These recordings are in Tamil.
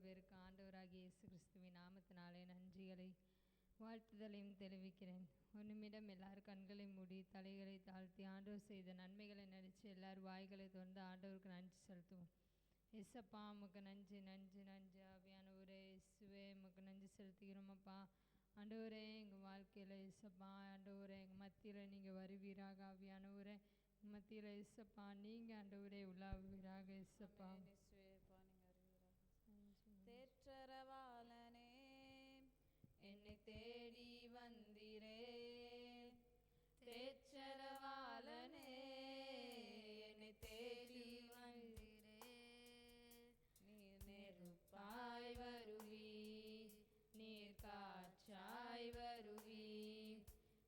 பேருக்கு ஆண்டவராகிய இயேசு கிறிஸ்துவின் நாமத்தினாலே நன்றிகளை வாழ்த்துதலையும் தெரிவிக்கிறேன். ஒரு நிமிடம் எல்லார் கண்களை மூடி தலைகளை தாழ்த்தி ஆண்டவர் செய்த நன்மைகளை நினைச்சு எல்லார் வாய்களை திறந்து ஆண்டவருக்கு நன்றி செலுத்துவோம். எஸ்ஸப்பா உமக்கு நன்றி நன்றி நன்றி. ஆவியானவரே இயேசுவே உமக்கு நன்றி செலுத்துகிறோமப்பா. ஆண்டவரே எங்கள் வாழ்க்கையில் இயேசப்பா ஆண்டவரே எங்கள் மத்தியில் நீங்கள் வருவீராக. ஆவியானவரே எங்கள் மத்தியில் இயேசப்பா நீங்கள் ஆண்டவரே உள்ளாவீராக. இயேசப்பா தேற்றரவாளனே என்னை தேடி வந்திரே, தேற்றரவாளனே என்னை தேடி வந்திரே. நீர் நெருப்பாய் வருவி, நீர் காற்றாய் வருவி,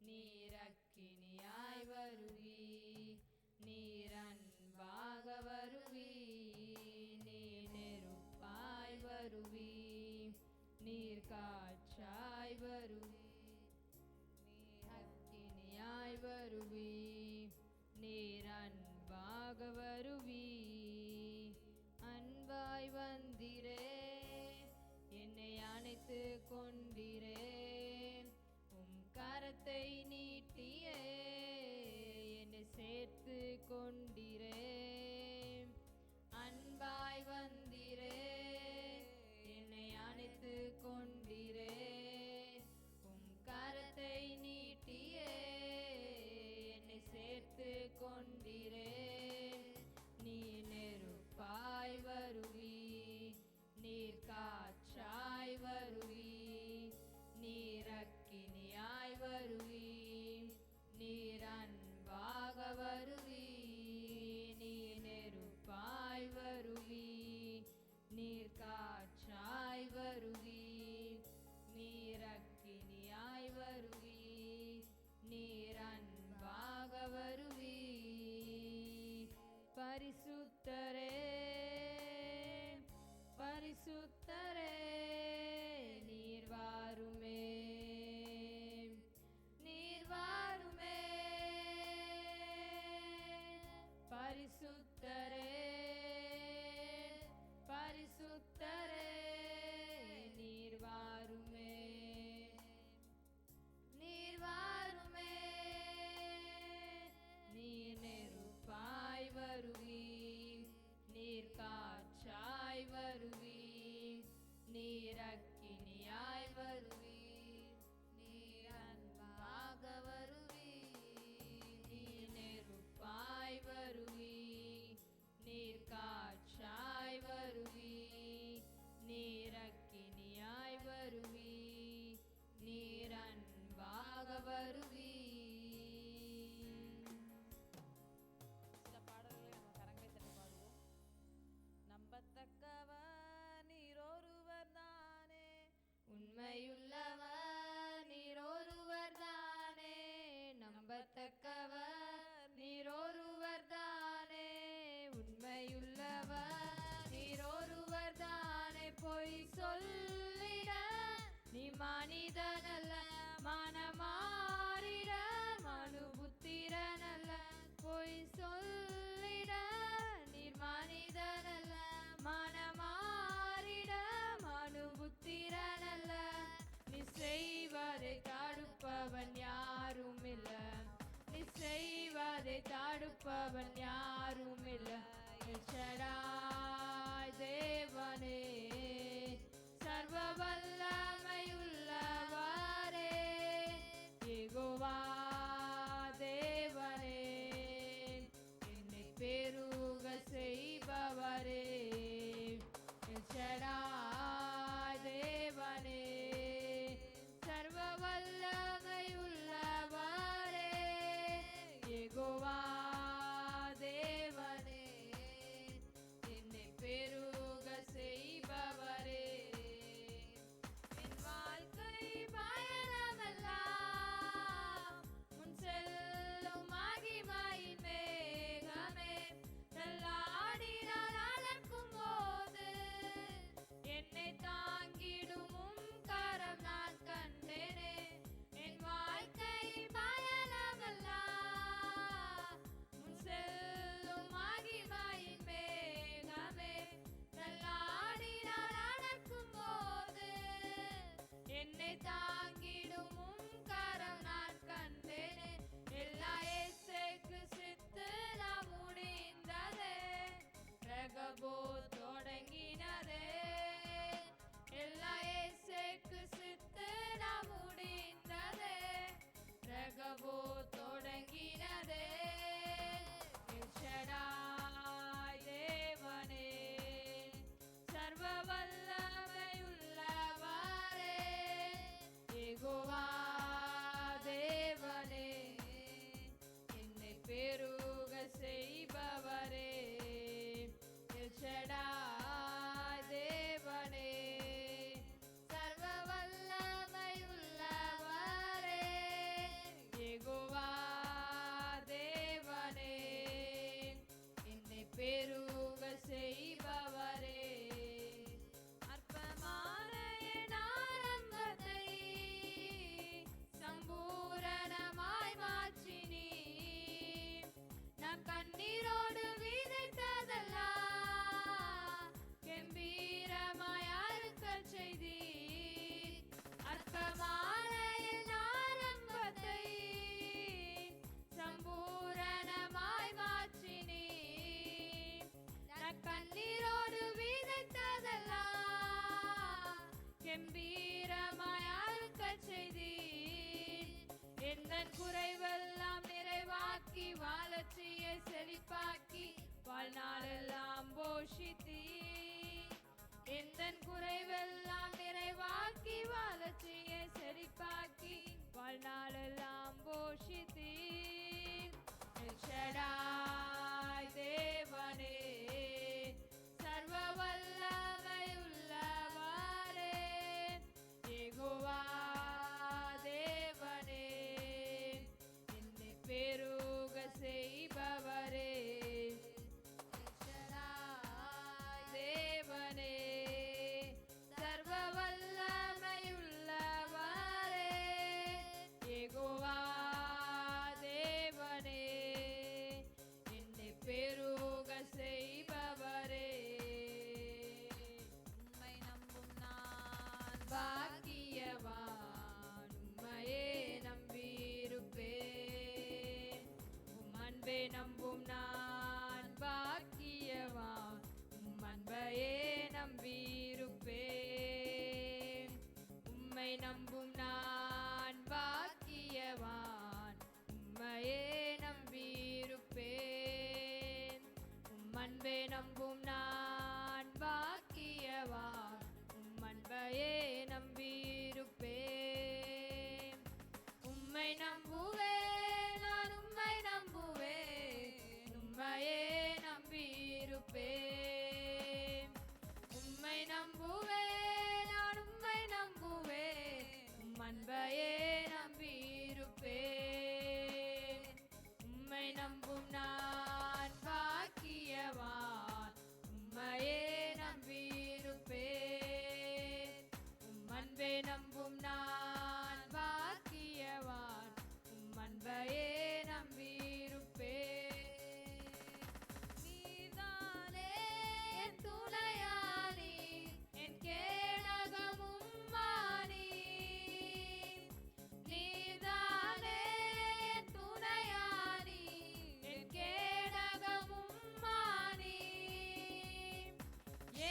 நீர் அக்கினியாய் வருவி, நீர் அன்பாக வருவி, நீர் நெருப்பாய் வருவி, நீர் காற்றாய் வருவி, நீர் அக்கினியாய் வருவி, நீர் அன்பாக வருவி. அன்பாய் வந்திரே, என்னை அணைத்து கொண்டிரே, உம் கரத்தை நீட்டியே என்னை சேர்த்து கொண்டிரே. அன்பாய் வந்திரே, என்னை அணைத்து கொண்டிரே, உம் கரத்தை நீட்டியே என்னை சேர்த்து கொண்டிரே. நீ நெருப்பாய் வருவி, நீர் காற்றாய் வருவி, நீர் அக்கினியாய் வருவி, நீர் அன்பாக வருவி, நீ நெருப்பாய் வருவி, நீர் காற்றாய் வருவி, நீர் அக்கினியாய் வருவி, நீர் அன்பாக வருவி. பரிசுத்தரே பரிசுத்தரே நீர் வாருமே, நீர் வாருமே. பரிசுத்தரே பரிசுத்தரே நீர் வாருமே, நீர் வாருமே. நீர் நெருப்பாய் வருவி, நீர் காற்றாய் வருவி, நீர் அக்கினியாய் வருவி, நீர் அன்பாக வருவி, நீர் நெருப்பாய் வருவி, நீர் காற்றாய் வருவி, நீர் அக்கினியாய் வருவி, நீர் அன்பாக வருவி. நம்பத்தக்கவர் நீரொருவர் தானே, உண்மையுள்ளவர் நீரொருவர் தானே, நம்பத்தக்கவர் நீரொருவர் தானே, உண்மையுள்ளவர் நீரொருவர் தானே. பொய் சொல்லிட நீ மனிதனல்ல, மனமாறிட மனு புத்திரனல்ல. பொய் சொல்லிட நீர் மனிதனல்ல, மனமாறிட மனு புத்திரனல்ல. நீ செய்வதை தடுப்பவன் யாரும் இல்ல, நீ செய்வதை தடுப்பவன் யாரும் இல்ல. எல்ஷடாய் தேவனே, சர்வ வல்லமையுள்ளவரே, யெகோவா தேவனே, என்னை பெருக செய்பவரே. எல்ஷடாய் தேவனே, சர்வ வல்லமையுள்ளவரே, யெகோவா தேவனே, என்னை பெருக எந்தன் குறைவெல்லாம் நிறைவாக்கி வளர்ச்சியை செழிப்பாக்கி வாழ்நாளெல்லாம் போஷித்தீர். எல் ஷடாய் தேவனே, சர்வ வல்லமையுள்ளவரே, யெகோவா தேவனே, என்னை பெருக செய்பவரே. எல் ஷடாய் தேவனே, சர்வ வல்லமையுள்ளவரே, யெகோவா தேவனே, என்னை பெருக செய்பவரே. உம்மை நம்பும் நான் பாக்கியவான், உம்மையே நம்பியிருப்பேன். உம் அன்பை நம்பும் நான் பாக்கியவான், உம் அன்பையே நம்பியிருப்பேன். உம்மை நம்பும் நான் பாக்கியவான், உம்மையே நம்பியிருப்பேன். உம் அன்பை நம்பும் நான் பாக்கியவான், உம் அன்பையே நம்பியிருப்பேன். உம்மை நம்புவேன், நான் உம்மை நம்புவேன், உம்மையே நம்பியிருப்பேன். உம்மை நம்புவேன், நான் உம்மை நம்புவேன், உம் அன்பையே நம்பியிருப்பேன். உம்மை நம்பும் நான் பாக்கியவான், உம்மையே நம்பியிருப்பேன். உம் அன்பை நம்பும் நான் பாக்கியவான், உம் அன்பையே நம்பியிருப்பேன். நீதானே என் துணையானி, என் கேடகமும் மானி. நீதானே என் துணையானி, என் கேடகமும் மானி.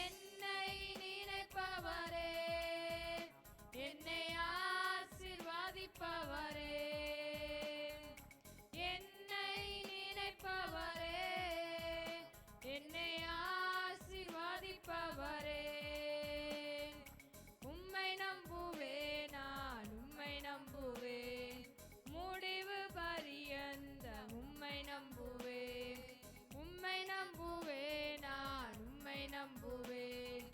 என்னை நினைப்பவரே, என்னை ஆசீர்வதிப்பவரே. என்னை நினைப்பவரே, என்னை ஆசீர்வதிப்பவரே. உம்மை நம்புவேன், நான் உம்மை நம்புவேன், முடிவு பரியந்தம் உம்மை நம்புவேன். உம்மை நம்புவேன், நான் உம்மை நம்புவேன்,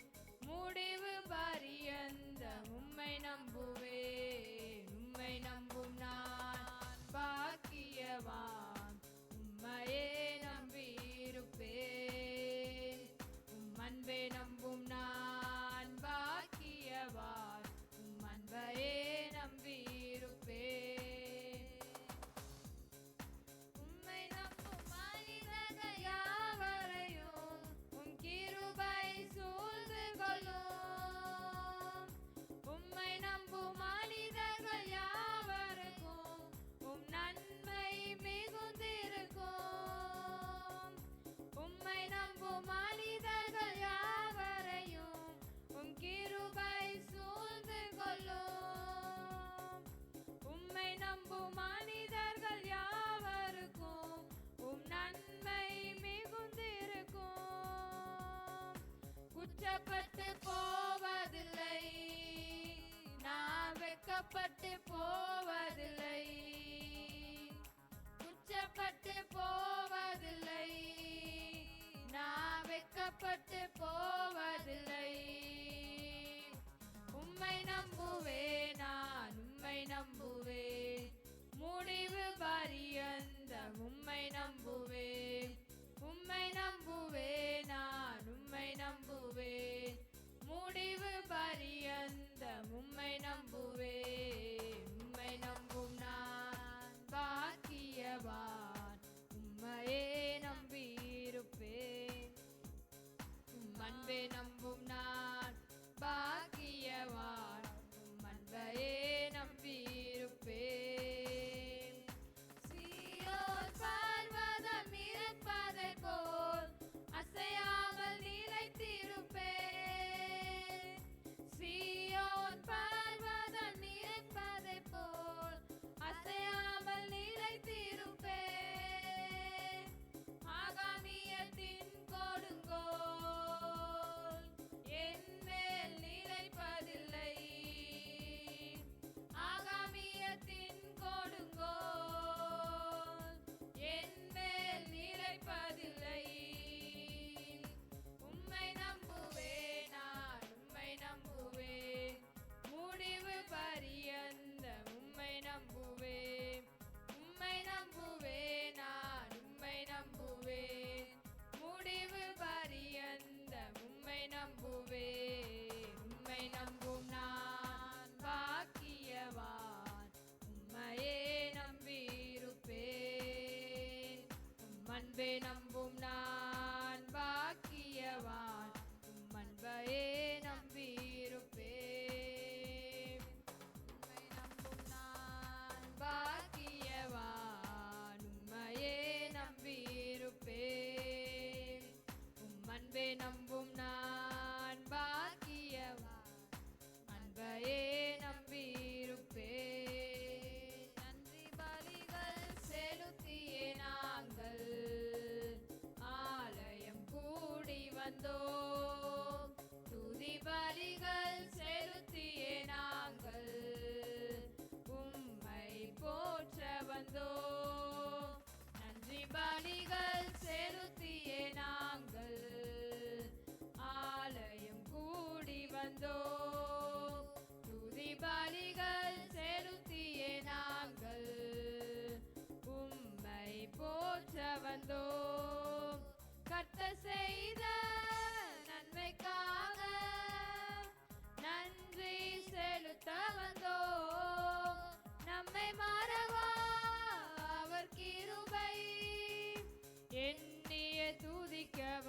முடிவு பரியந்தம் உம்மை நம்புவேன். உம்மை நம்பும் நான் பாக்கியவான், உம்மையே நம்பியிருப்பேன். உம் அன்பை நம்பும் நான் பாக்கியவான், உம் அன்பையே நம்பியிருப்பேன். உம்மை நம்பும் மனிதர்கள் யாவரையும் உம் கிருபை சூழ்ந்து கொள்ளும். உம்மை நம்பும் மனிதர்கள் யாவருக்கும் உம் நன்மை மிகுந்திருக்கும். உம்மை நம்பும் மனிதர்கள் யாவரையும் உம் கிருபை சூழ்ந்து கொள்ளும். உம்மை நம்பும் மனிதர்கள் யாவருக்கும் உம் நன்மை மிகுந்திருக்கும். குற்றப்பட்டு போவதில்லை, நான் வெட்கப்பட்டு போவதில்லை. குற்றப்பட்டு போவதில்லை, நான் வெட்கப்பட்டு போவதில்லை. உம்மை நம்புவேன், நான் உம்மை நம்புவேன், முடிவு பரியந்தம் உம்மை நம்புவேன். உம்மை நம்புவேன், நான் உம்மை நம்புவேன், முடிவு பரியந்தம் உம்மை நம்புவேன்.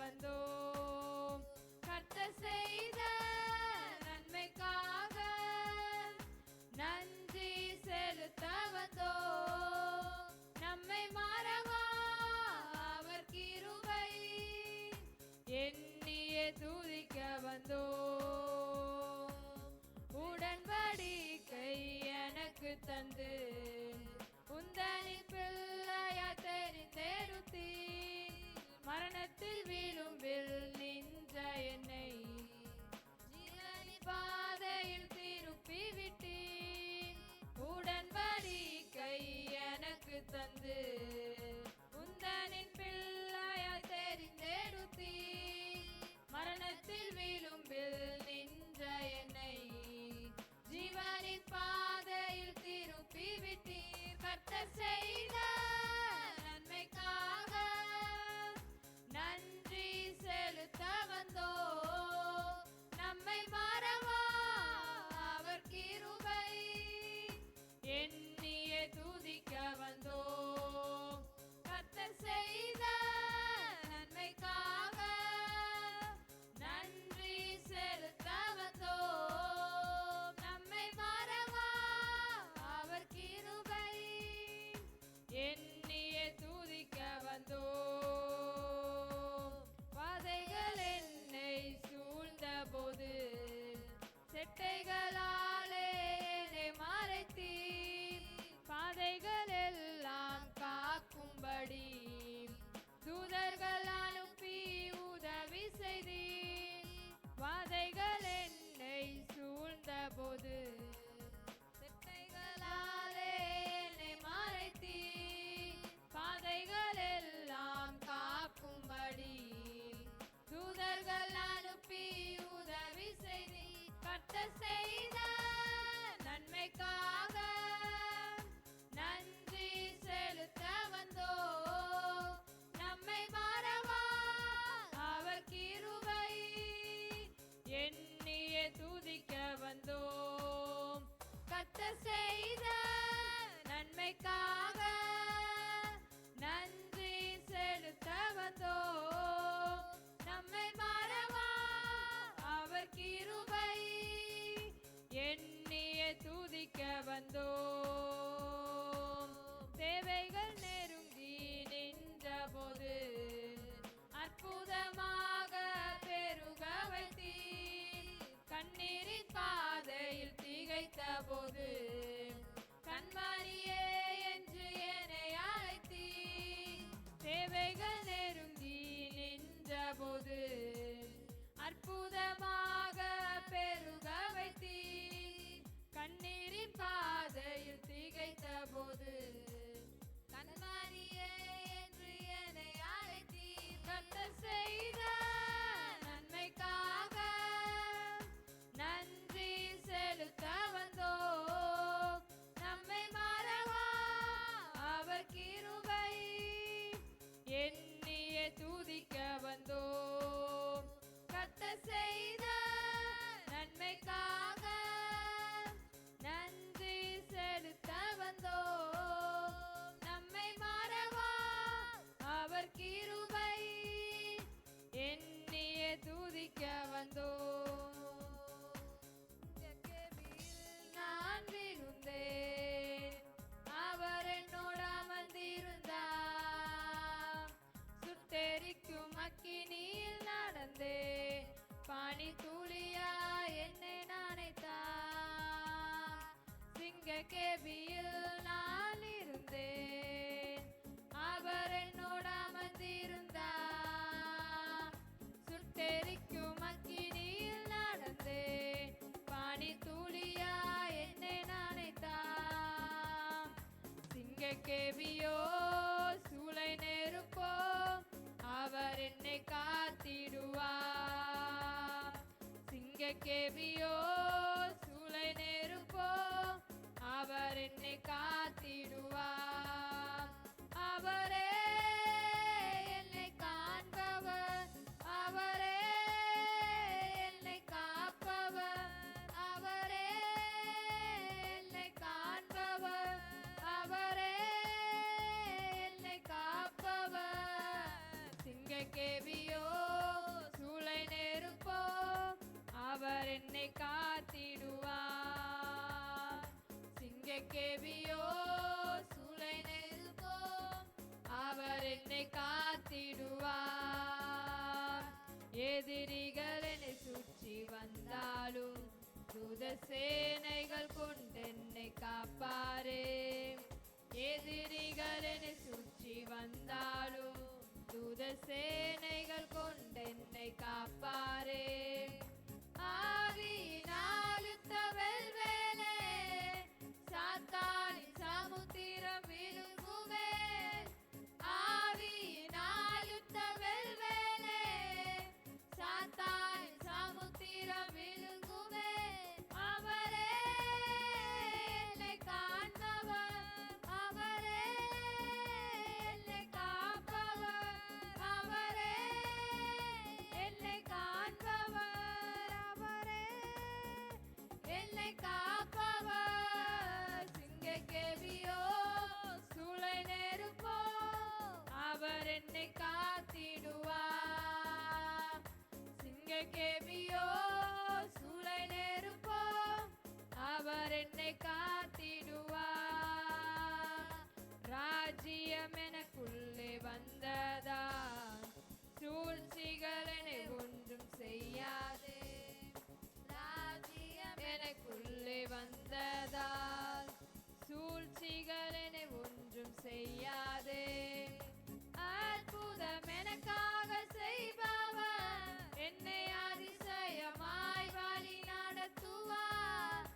வந்தோம். கர்த்தர் செய்த நன்மைக்காக நன்றி செலுத்த வந்தோம். நம்மை மறவா அவர் கிருபை எண்ணியே துதிக்க வந்தோம். உடன்படிக்கை எனக்கு தந்து உந்தனின் பிள்ளையா தெரிந்தெடுத்தி மரணத்தில் விளிம்பில் நின்ற என்னை ஜீவனின் பாதையில் திருப்பி விட்டீர். உடன்படிக்கை எனக்கு தந்து உந்தனின் பிள்ளையா தெரிந்தெடுத்தி மரணத்தில் விளிம்பில் நின்ற என்னை ஜீவனின் பாதையில் திருப்பி விட்டீர். கர்த்தர் செய்த நன்மைக்காக நன்றி செலுத்த வந்தோம். நம்மை மறவா அவர் கிருபை எண்ணியே துதிக்க வந்தோம். கர்த்தர் செய்த நன்மைக்காக நன்றி செலுத்த வந்தோம். நம்மை மறவா அவர் கிருபை எண்ணியே துதிக்க வந்தோம். பாதைகள் என்னை சூழ்ந்த போது செட்டைகளாலே என்னை மறைத்தீர். பாதைகள் எல்லாம் காக்கும்படி தூதர்கள் அனுப்பி உதவி செய்தீர். பாதைகள் என்னை சூழ்ந்த போது செட்டைகளாலே என்னை மறைத்தீர். பாதைகள் எல்லாம் காக்கும்படி தூதர்கள் அனுப்பி உதவி செய்தீர். கர்த்தர் செய்த நன்மைக்காக நன்றி செலுத்த வந்தோம். நம்மை மறவா அவர் கிருபை எண்ணியே துதிக்க வந்தோம். கர்த்தர் செய்த நன்மைக்காக நன்றி செலுத்த வந்தோம். நம்மை மறவா அவர் கிருபை எண்ணியே துதிக்க வந்தோம். தேவைகள் நெருங்கி நின்ற போது அற்புதமாக பெருக வைத்தீர். கண்ணீரின் பாதையில் திகைத்த போது கண்மணியே என்று என்னை அழைத்தீர். தேவைகள் நெருங்கி நின்ற போது அற்புதமாக பெருக வைத்தீர். கண்ணீரின் பாதையில் திகைத்த போது கண்மணியே என்று என்னை அழைத்தீர். கர்த்தர் செய்த நன்மைக்காக நன்றி செலுத்த வந்தோம். நம்மை மறவா அவர் கிருபை எண்ணியே துதிக்க வந்தோம். கர்த்தர் செய்த நன்மைக்காக நன்றி செலுத்த வந்தோம். நம்மை மறவா அவர் கிருபை எண்ணியே துதிக்க வந்தோம். நான் விழுந்தேன், அவர் என்னோட அமர்ந்திருந்தார். சுட்டெரிக்கும் அக்கினியில் நடந்தேன், பானி துளியா என்னை நனைத்தார். சிங்கக்கேபியில் நான் இருந்தேன், அவர் என்னோட அமர்ந்திருந்தார். சுட்டெரிக்கும் அக்கினியில் நடந்தேன், பானி துளியா என்னை நனைத்தார். சிங்கக்கேபியோ சூளை நெருப்போ அவர் என்னை காத்திடுவார். சிங்கக்கேபியோ சூளை நெருப்போ அவர் என்னை சிங்கக்கேவியோ சூளை நெருப்போ அவர் என்னை காத்திடுவார். எதிரிகள் என்னை சுற்றி வந்தாலும் தூத சேனைகள் கொண்டென்னை காப்பாரே. எதிரிகள் என்னை சுற்றி வந்தாலும் தூத சேனைகள் கொண்டென்னை காப்பாரே. ஆவியினால் யுத்தவெல் வேலே சாத்தானின் சமுத்திரம் விழுங்குவே. ஆவியினால் யுத்தவெல் வேலே சாத்தானின் சமுத்திரம் விழுங்குவே. அவரே என்னை காண்பவர், அவரே என்னை காப்பவர், அவரே என்னை காண்பவர், அவரே என்னை காப்பவர். சிங்கக்கேவியோ சூளை நெருப்போ அவர் என்னை காத்திடுவார். சிங்கக்கேவியோ சூளை நெருப்போ அவர் என்னை காத்திடுவார். ராஜ்யம் எனக்குள்ளே வந்ததா சூழ்ச்சிகள் என்னை ஒன்றும் செய்யாதே. ராஜ்யம் எனக்குள்ளே வந்ததால் சூழ்ச்சிகள் என்னை ஒன்றும் செய்யாதே. அற்புதம் எனக்காக செய்பவர் என்னை அதிசயமாய் வழி நடத்துவார்.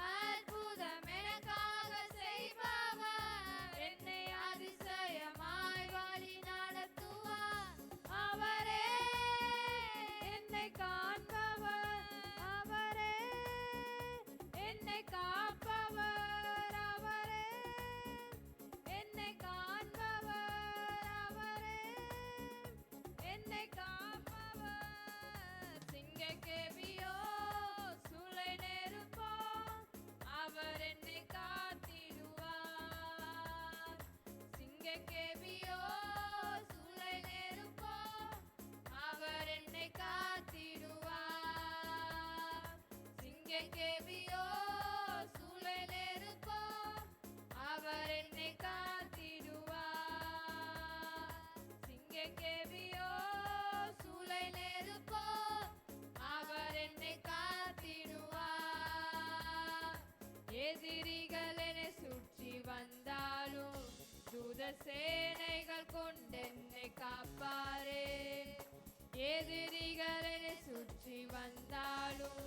அற்புதம் எனக்காக செய்பவர் என்னை அதிசயமாய் வழி நடத்துவார். அவரே என்னை காண்பவர், அவரே என்னை காப்பவர், அவரே என்னை காண்பவர், அவரே என்னை காப்பவர். சிங்கக்கேவியோ சூளை நெருப்போ அவர் என்னை காத்திடுவார். சிங்கக்கேவியோ சூளை நெருப்போ அவர் என்னை காத்திடுவார். சிங்கக்கேவியோ சூளை நெருப்போ அவர் என்னை காத்திடுவார். சிங்கக்கேவியோ சூளை நெருப்போ அவர் என்னை காத்திடுவார். எதிரிகள் என்னை சுற்றி வந்தாலும் தூத சேனைகள் கொண்டென்னை காப்பாரே. எதிரிகள் என்னை சுற்றி வந்தாலும்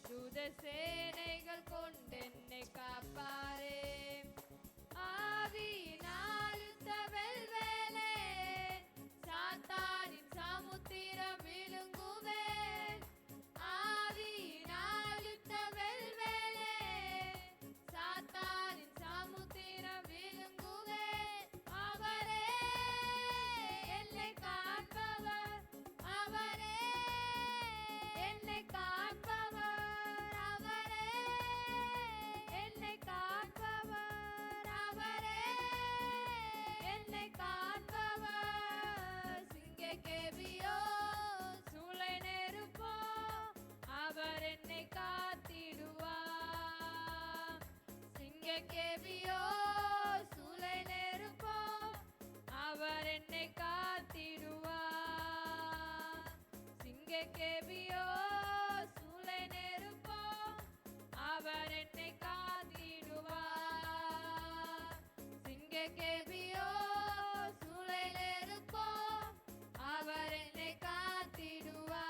தூத சேனைகள் கொண்டென்னை காப்பாரே. ஆவியினால் யுத்தவெல் வேலே சாத்தானின் சமுத்திரம் விழுங்குவேன். ஆவியினால் யுத்தவெல் வேலே சாத்தானின் சமுத்திரம் விழுங்குவேன். அவரே என்னை காண்பவர், அவரே என்னை காண்பவர், அவரே என்னை காண்பவர், அவரே என்னை காண்பவர். சிங்கக்கேவியோ சூளை நெருப்போ அவர் என்னை காத்திடுவார். சிங்கக்கேவியோ சூளை நெருப்போ அவர் என்னை காத்திடுவார். சிங்கக்கேவியோ சூளை நெருப்போ அவர் என்னை காத்திடுவார். சிங்கக்கேவியோ சூளை நெருப்போ அவர் என்னை காத்திடுவார்.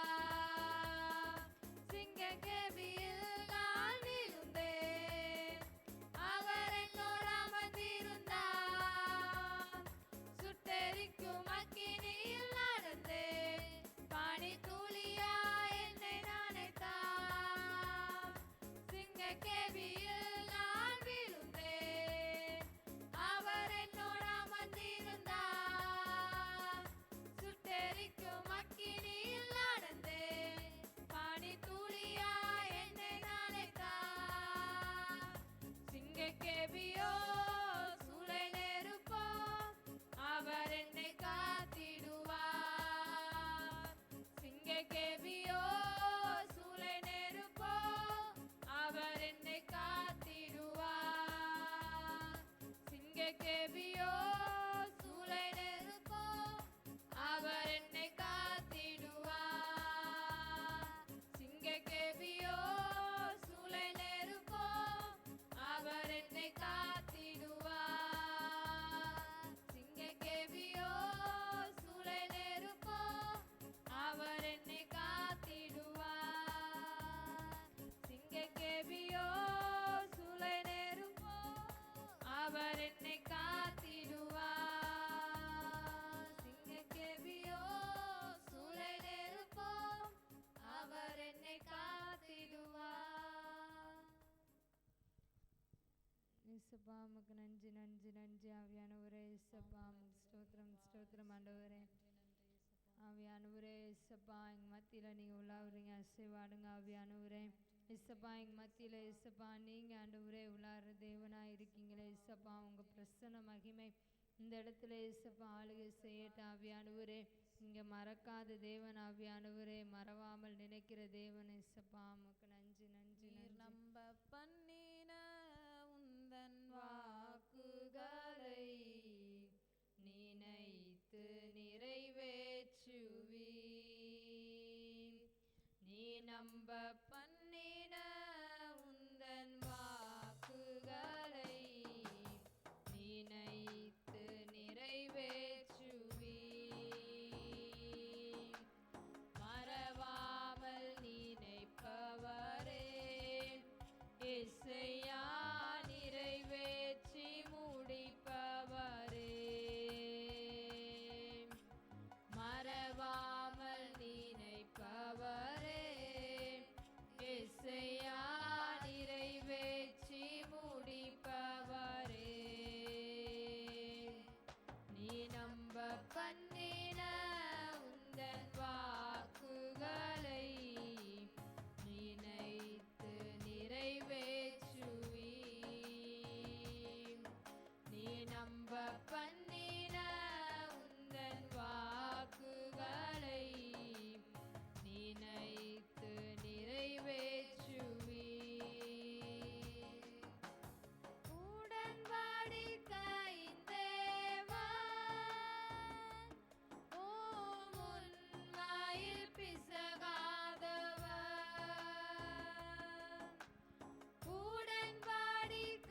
சிங்கக்கேவியில் நான் விழுந்தேன், அவர் என்னோடு அமர்ந்திருந்தார். சுட்டெரிக்கும் அக்கினியில் நடந்தேன், பனி துளியாய் என்னை இயேசுப்பா உமக்கு நன்றி நன்றி நன்றி ஆவியானவரே. இயேசுப்பா உமக்கு ஸ்தோத்திரம் ஸ்தோத்திரம் ஆண்டவரே. ஆவியானவரே இயேசுப்பா எங்கள் மத்தியில் நீங்கள் உள்ளாவுறீங்க, அசைவாடுங்க ஆவியானவரே. இயேசுப்பா எங்கள் மத்தியில் இயேசுப்பா நீங்கள் ஆண்டவரே உள்ளார தேவனாக இருக்கீங்களே. இயேசுப்பா உங்கள் பிரசன்ன மகிமை இந்த இடத்துல இயேசுப்பா ஆளுகை செய்யட்டும் ஆவியானவரே. இங்கே மறக்காத தேவன் ஆவியானவரே, மறவாமல் நினைக்கிற தேவன் இயேசுப்பா உமக்கு நன்றி நன்றி நீர் நன்றி. நம்ப பண்ணின உந்தன் வாக்குகளை நினைத்து நிறைவேற்றுவீர். நீ நம்ப பண்ணின உந்தன் வாக்குகளை நினைத்து நிறைவேற்றுவீர். மறவாமல் நினைப்பவரே இசையா நிறைவேற்றி முடிப்பவரே. மறவாமல் நினைப்பவரே இசையா நிறைவேற்றி முடிப்பவரே. நீ நம்ப பண்ணின உந்தன் வாக்குகளை நினைத்து நிறைவேற்றுவீர். நீ நம்ப பண்ணின உந்தன் வாக்குகளை நினைத்து நிறைவேற்றுவீர். உடன்படிக்கையின் தேவன் உம் உண்மையில் பிசகாதவர். உடன்படிக்கையின்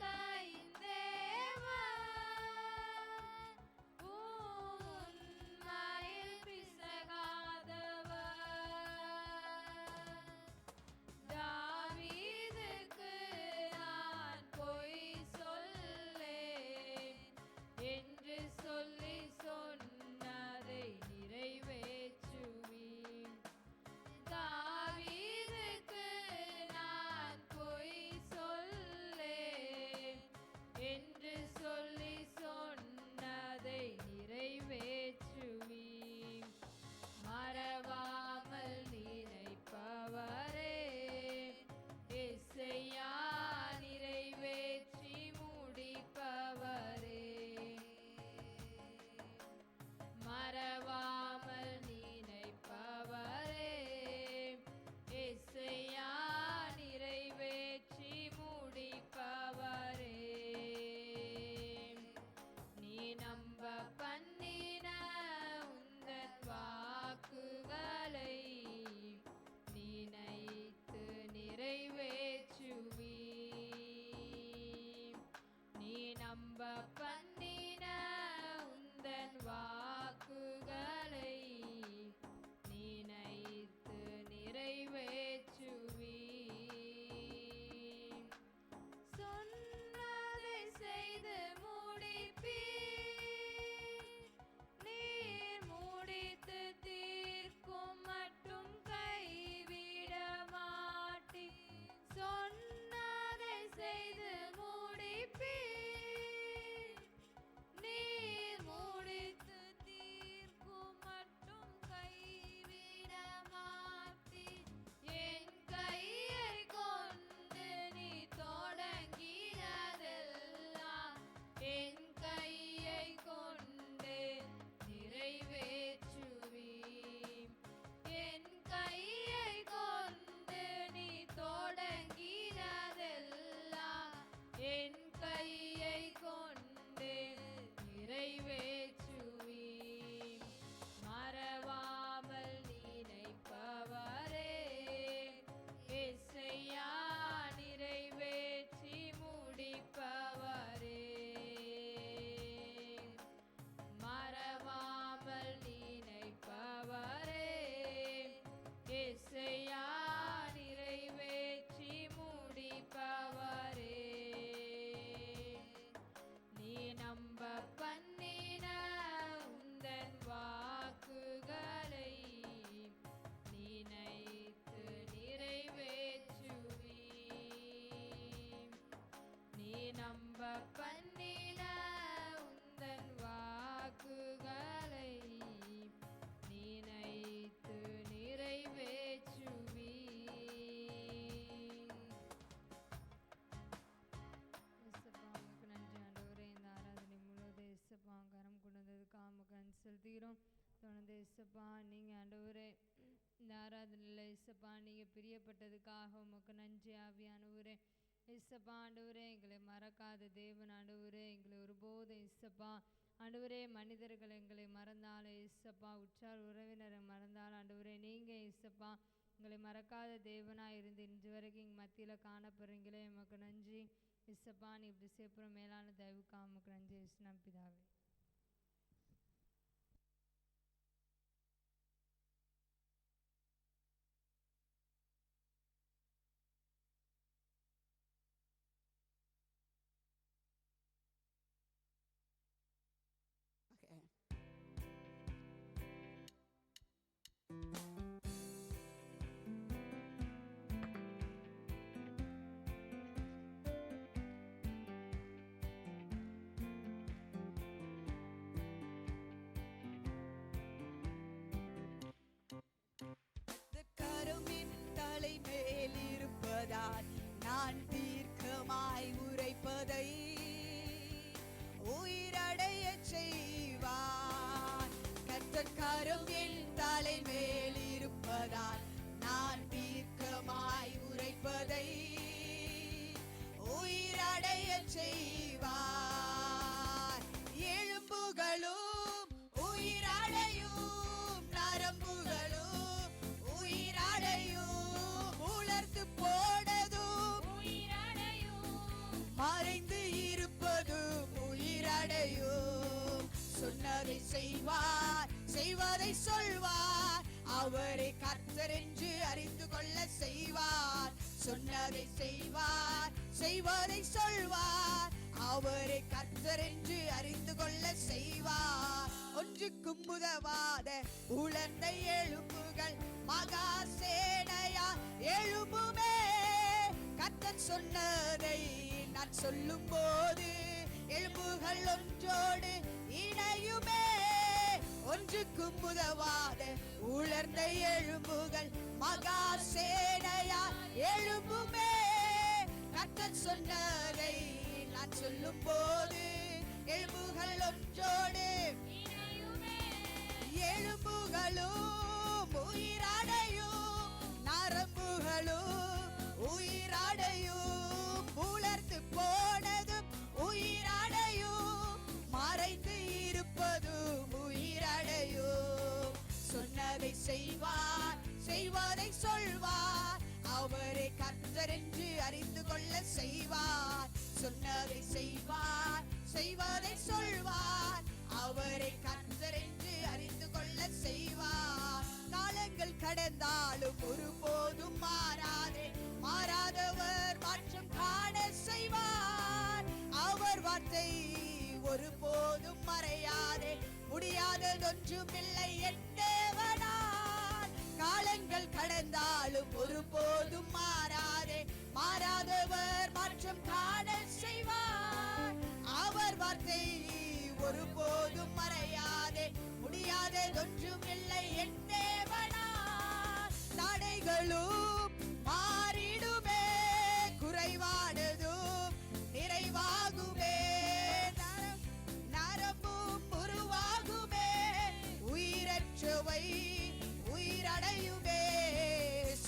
தேவன் உம் உண்மையில் பிசகாதவர். தாவீதுக்கு நான் பொய் சொல்லேன் என்று சொல்லி சொன்னதை நிறைவேற்றுவீர். தாவீதுக்கு நான் பொய் சொல்லேன் என்று சொல்லி சொன்னதை நிறைவேற்றுவீர். மறவாமல் நினைப்பவரே இசையா நிறைவேற்றி முடிப்பவரே. மறவாமல் நினைப்பவரே இசையா நிறைவேற்றி முடிப்பவரே. நீ நம்ப பண்ணின உந்தன் வாக்குகளை நினைத்து நிறைவேற்றுவீர். நீ நம்ப பண்ணின உந்தன் வாக்குகளை நினைத்து நிறைவேற்றுவீர். சொன்னதை செய்து முடிப்பீர். நீர் முடித்து தீர்க்கும் மட்டும் கைவிட மாட்டீர். சொன்னதை செய்து முடிப்பீர். நீர் முடித்து தீர்க்கும் மட்டும் கைவிட மாட்டீர். என் கையை கொண்டு நீ தொடங்கினதெல்லாம் என் கையை கொண்டு நிறைவேற்றுவீர். என் கையை கொண்டு நீ தொடங்கினதெல்லாம் என் கையை கொண்டு நிறைவேற்றுவீர். மறவாமல் நினைப்பவரே இசையா நிறைவேற்றி முடிப்பவரே. மறவாமல் நினைப்பவரே இசையா நிறைவேற்றி முடிப்பவரே. நம்ப பண்ணின உந்தன் வாக்குகளை நினைத்து நிறைவேற்றுவி. இயேசுப்பாவுக்கு நன்றி ஆண்டவரே. இந்த ஆராதனை முழுவதும் இயேசுப்பா கரம் கொண்டதுக்கு ஆமக்கு நன்றி செலுத்துகிறோம். தொடர்ந்து இயேசுப்பா நீங்கள் ஆண்டவரே இந்த ஆராதனையில் இயேசுப்பா நீங்கள் பிரியப்பட்டதுக்காக உமக்கு நன்றி ஆவியானவரே. இயேசுப்பா ஆண்டவரே எங்களை மறக்காத தேவன் ஆண்டவரே. எங்களை ஒருபோதும் இயேசுப்பா ஆண்டவரே மனிதர்கள் எங்களை மறந்தாலும் இயேசுப்பா உற்றார் உறவினரை மறந்தாலும் ஆண்டவரே நீங்கள் இயேசுப்பா எங்களை மறக்காத தேவனாக இருந்து இன்று வரைக்கும் எங்கள் மத்தியில் காணப்படுறீங்களே எமக்கு நன்றி இயேசுப்பா. நீ இப்படி சேர்ப்புற மேலான தயவுக்கு உமக்கு நன்றி இயேசுவின் பிதாவே. Okay. கருமின் தலைமேல் இருப்பதால் நான் தீர்க்கமாய் உரைப்பதை உயிரடைய செய்வார். கர்த்தர் கரம் என் தலைமேல் இருப்பதால் நான் தீர்க்கமாய் உரைப்பதை உயிரடைய செய்வார். எலும்புகளும் உயிரடையும், நரம்புகளும் உயிரடையும், உலர்ந்து போனதும் உயிரடையும், மறைந்து இருப்பதும் உயிரடையும். சொன்னதை செய்வார், செய்வதை சொல்வார், அவரை கர்த்தர் என்று அறிந்து கொள்ள செய்வார். சொன்னதை செய்வார், செய்வதை சொல்வார், அவரை கர்த்தர் என்று அறிந்து கொள்ள செய்வார். ஒன்றுக்கும் உதவாத உலர்ந்த எலும்புகள் மகா சேனையா எழும்புமே. கர்த்தர் சொன்னதை நான் சொல்லும் போது எலும்புகள் ஒன்றோடு இணையுமே. ஒன்றுக்கும் உதவாத உலர்ந்த எலும்புகள் மகா சேனையா எழும்புமே. கர்த்தர் சொன்னதை நான் சொல்லும் போது எலும்புகள் ஒன்றோடு இணையுமே. எலும்புகளும் உயிரடையும், நரம்புகளும் உயிரடையும், உலர்ந்து போனதும் உயிரடையும், மறைந்து இருப்பதும் உயிரடையும். சொன்னதை செய்வார், செய்வதை சொல்வார், அவரை கர்த்தர் என்று அறிந்து கொள்ள செய்வார். சொன்னதை செய்வார், செய்வதை சொல்வார், அவரை கர்த்தர் என்று அறிந்து கொள்ள செய்வார். காலங்கள் கடந்தாலும் ஒருபோதும் மாறாதே, மாறாதவர் மாற்றம் காண செய்வார். அவர் வார்த்தை ஒருபோதும் மறையாதே, முடியாததொன்றும் இல்லை என் தேவனால். காலங்கள் கடந்தாலும் ஒருபோதும் மாறாதே, மாறாதவர் மாற்றம் காண செய்வார். அவர் வார்த்தை ஒருபோதும் மறையாதே, முடியாததொன்றும் இல்லை என் தேவனால். தடைகளும் மாறிடுமே, குறைவானதும் நிறைவாகுமே, நரம்பும் உருவாகுமே, உயிரற்றவை உயிரடையுமே.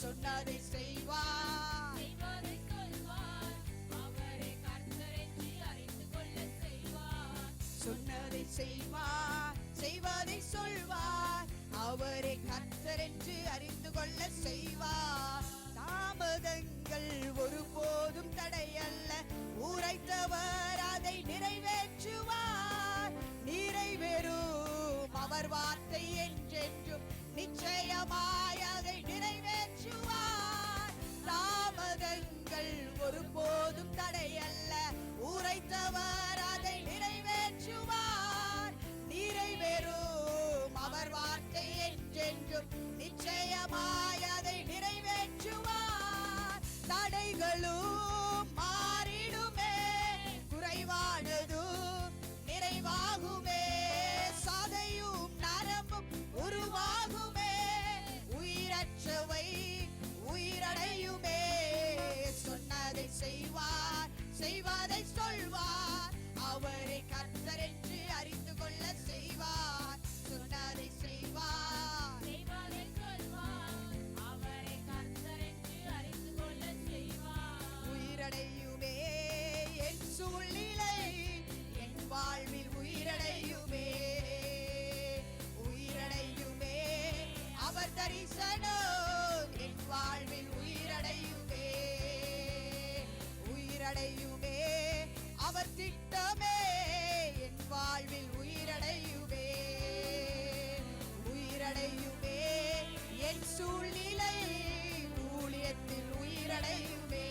சொன்னதை செய்வார், செய்வதை சொல்வார், அவரை கர்த்தர் என்று அறிந்து கொள்ள செய்வார். சொன்னதை செய்வார், செய்வதை சொல்வார், அவரை கர்த்தர் என்று அறிந்து கொள்ள செய்வார். தாமதங்கள் ஒருபோதும் தடையல்ல, உரைத்தவர் அதை நிறைவேற்றுவார். நிறைவேறும் அவர் வார்த்தை என்றென்றும் நிச்சயமாய் அதை நிறைவேற்றுவார். தாமதங்கள் ஒருபோதும் தடையல்ல, உரைத்தவர் அதை நிறைவேற்றுவார். நிறைவேறும் அவர் வார்த்தை என்றென்றும் நிச்சயமாய் அதை நிறைவேற்றுவார். தடைகளும் மாறிடுமே, உருவாகுமே, சதையும் நரம்பும் உருவாகுமே, உயிரற்றவை உயிரடையுமே. சொன்னதை செய்வார், செய்வதை சொல்வார், அவரை கர்த்தர் என்று அறிந்து கொள்ள செய்வார். சொன்னதை செய்வார், செய்வதை சொல்வார், அவரை கர்த்தர் என்று அறிந்து கொள்ள செய்வார். உயிரடையுமே என் சூழ்நிலை, என் வாழ்வில் உயிரடையுமே, உயிரடையுமே அவர் தரிசனம், என் வாழ்வில் உயிரடையுமே, உயிரடையுமே அவர் திட்டமே, என் வாழ்வில் உயிரடையுமே, உயிரடையுமே என் சூழ்நிலை, ஊழியத்தில் உயிரடையுமே,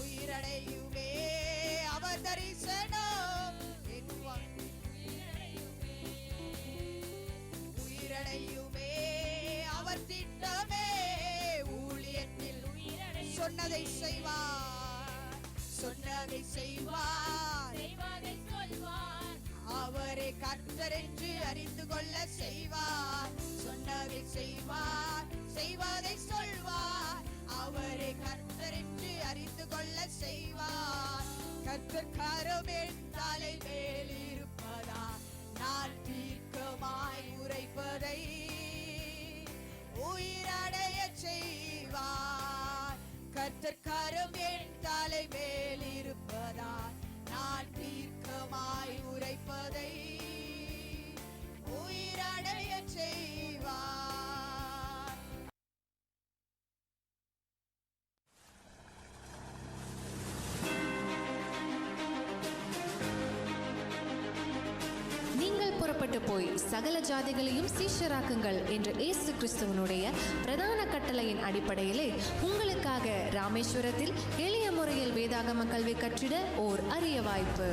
உயிரடையுமே அவர் தரிசனம், என் உயிரடையுமே அவர் திட்டமே, ஊழியத்தில் சொன்னதை செய்வார், சொன்னதை செய்வார், செய்வதை சொல்வார், அவரை கர்த்தர் என்று அறிந்து கொள்ள செய்வார். சொன்னதை செய்வார், செய்வதை சொல்வார், அவரை கர்த்தர் என்று அறிந்து கொள்ள செய்வார். கர்த்தர் கரம் என் தலை மேல் இருப்பதா, நான் தீர்க்கமாய் உரைப்பதை உயிரடைய செய்வார். கர்த்தர் கரம் என் தலை மேல் இருப்பதா, நான் தீர்க்கமாய் உரைப்பதை உயிரடைய செய்வார். நீங்கள் புறப்பட்டு போய் சகல ஜாதிகளையும் சீஷராக்குங்கள் என்ற இயேசு கிறிஸ்துவனுடைய பிரதான கட்டளையின் அடிப்படையிலே உங்களுக்காக ராமேஸ்வரத்தில் எளிய முறையில் வேதாகம கல்வி கற்றிட ஓர் அரிய வாய்ப்பு.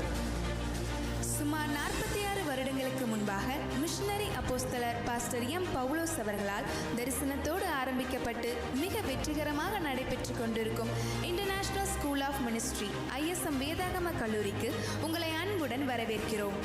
சுமார் 46 வருடங்களுக்கு முன்பாக மிஷனரி அப்போஸ்தலர் பாஸ்டர் எம் பவுலோஸ் அவர்களால் தரிசனத்தோடு ஆரம்பிக்கப்பட்டு மிக வெற்றிகரமாக நடைபெற்று கொண்டிருக்கும் international school of ministry ISM வேதாகம கல்லூரிக்கு உங்களை அன்புடன் வரவேற்கிறோம்.